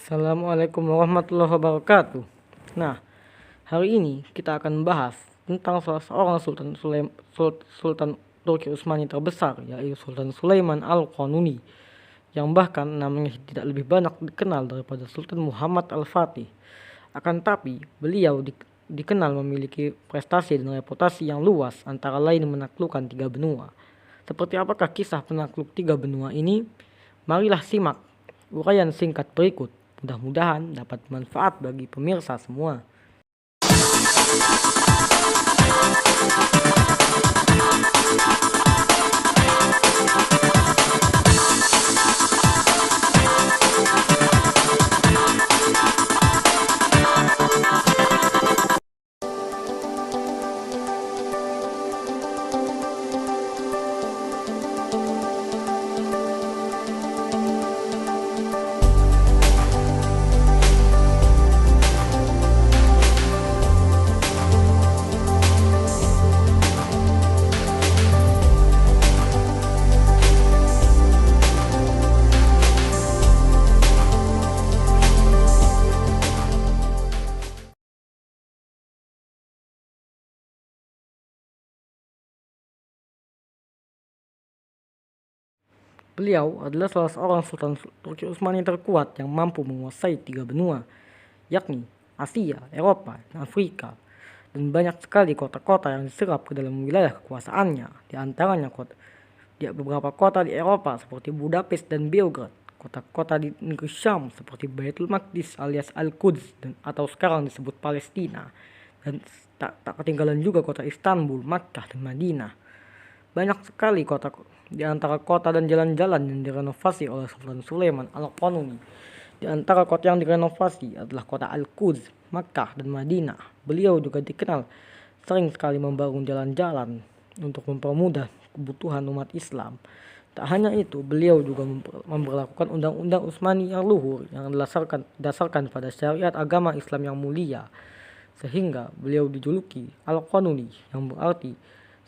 Assalamualaikum warahmatullahi wabarakatuh. Nah, hari ini kita akan bahas tentang salah seorang Sultan Turki Utsmani terbesar, yaitu Sultan Sulaiman Al-Qanuni, yang bahkan namanya tidak lebih banyak dikenal daripada Sultan Muhammad Al-Fatih. Akan tapi, beliau dikenal memiliki prestasi dan reputasi yang luas, antara lain menaklukkan 3 benua. Seperti apakah kisah penakluk 3 benua ini? Marilah simak uraian singkat berikut. Mudah-mudahan dapat bermanfaat bagi pemirsa semua. Beliau adalah salah seorang Sultan Turki Utsmani terkuat yang mampu menguasai 3 benua, yakni Asia, Eropa, dan Afrika, dan banyak sekali kota-kota yang diserap ke dalam wilayah kekuasaannya. Di antaranya beberapa kota di Eropa seperti Budapest dan Belgrade, kota-kota di negeri Syam seperti Baitul Maqdis alias Al-Quds atau sekarang disebut Palestina, dan tak ketinggalan juga kota Istanbul, Makkah, dan Madinah. Banyak sekali di antara kota dan jalan-jalan yang direnovasi oleh Sultan Sulaiman Al-Qanuni. Di antara kota yang direnovasi adalah kota Al-Quds, Makkah, dan Madinah. Beliau juga dikenal sering sekali membangun jalan-jalan untuk mempermudah kebutuhan umat Islam. Tak hanya itu, beliau juga memberlakukan undang-undang Utsmani yang luhur yang didasarkan pada syariat agama Islam yang mulia, sehingga beliau dijuluki Al-Qanuni, yang berarti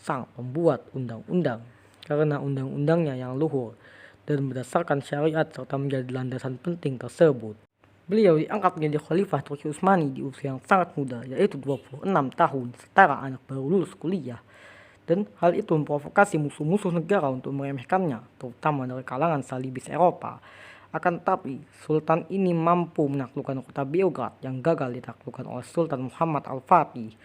sang pembuat undang-undang, karena undang-undangnya yang luhur dan berdasarkan syariat serta menjadi landasan penting tersebut. Beliau diangkat menjadi Khalifah Turki Utsmani di usia yang sangat muda, yaitu 26 tahun, setara anak baru lulus kuliah. Dan hal itu memprovokasi musuh-musuh negara untuk meremehkannya, terutama dari kalangan salibis Eropa. Akan tapi, Sultan ini mampu menaklukkan kota Belgrade yang gagal ditaklukkan oleh Sultan Muhammad Al-Fatih.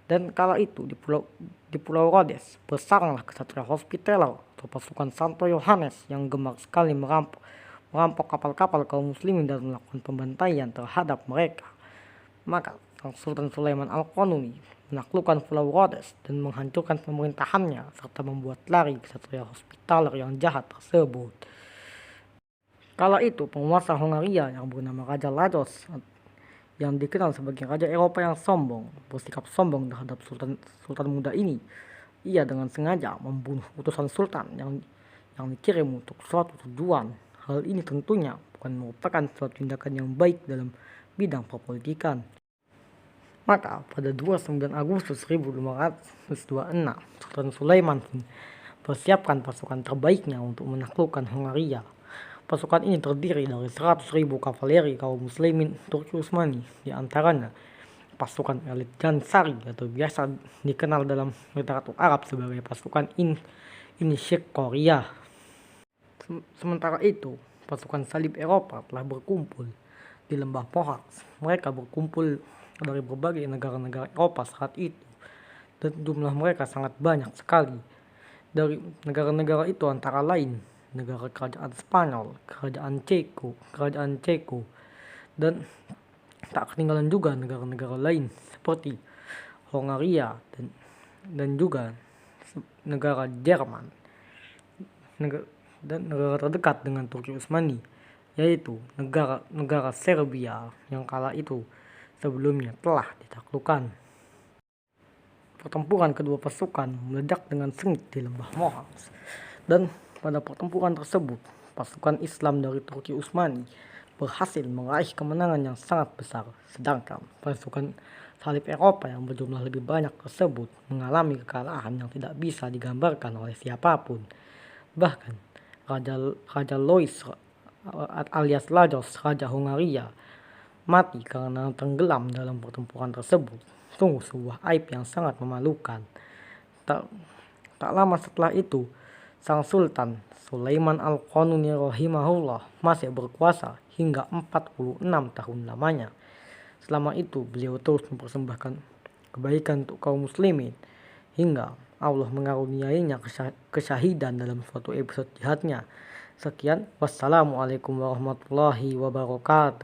Dan kala itu di Pulau Rhodes bersaranglah kesatria Hospitaller atau pasukan Santo Yohanes yang gemar sekali merampok kapal-kapal kaum muslimin dan melakukan pembantaian terhadap mereka. Maka Sultan Sulaiman Al-Qanuni menaklukkan Pulau Rhodes dan menghancurkan pemerintahannya serta membuat lari kesatria Hospitaller yang jahat tersebut. Kala itu penguasa Hongaria yang bernama Raja Lajos, yang dikenal sebagai raja Eropa yang sombong, bersikap sombong terhadap sultan muda ini. Ia dengan sengaja membunuh utusan sultan yang dikirim untuk suatu tujuan. Hal ini tentunya bukan merupakan suatu tindakan yang baik dalam bidang perpolitikan. Maka pada 29 Agustus 1526, Sultan Sulaiman persiapkan pasukan terbaiknya untuk menaklukkan Hongaria. Pasukan ini terdiri dari 100.000 kavaleri kaum muslimin Turki Utsmani, di antaranya pasukan elit Jansari atau biasa dikenal dalam literatur Arab sebagai pasukan Inshikoriya. Sementara itu, pasukan salib Eropa telah berkumpul di lembah Mohacs. Mereka berkumpul dari berbagai negara-negara Eropa saat itu, dan jumlah mereka sangat banyak sekali. Dari negara-negara itu antara lain negara kerajaan Spanyol, kerajaan Ceko, dan tak ketinggalan juga negara-negara lain seperti Hongaria dan juga negara Jerman, dan negara terdekat dengan Turki Utsmani, yaitu negara Serbia yang kala itu sebelumnya telah ditaklukkan. Pertempuran kedua pasukan meledak dengan sengit di lembah Mohacs, dan pada pertempuran tersebut, pasukan Islam dari Turki Utsmani berhasil meraih kemenangan yang sangat besar, sedangkan pasukan salib Eropa yang berjumlah lebih banyak tersebut mengalami kekalahan yang tidak bisa digambarkan oleh siapapun. Bahkan Raja Louis alias Lajos, Raja Hongaria, mati karena tenggelam dalam pertempuran tersebut. Sungguh sebuah aib yang sangat memalukan. Tak lama setelah itu, Sang Sultan Sulaiman Al-Qanuni rahimahullah masih berkuasa hingga 46 tahun lamanya. Selama itu beliau terus mempersembahkan kebaikan untuk kaum muslimin hingga Allah mengaruniainya kesyahidan dalam suatu episode jihadnya. Sekian, wassalamualaikum warahmatullahi wabarakatuh.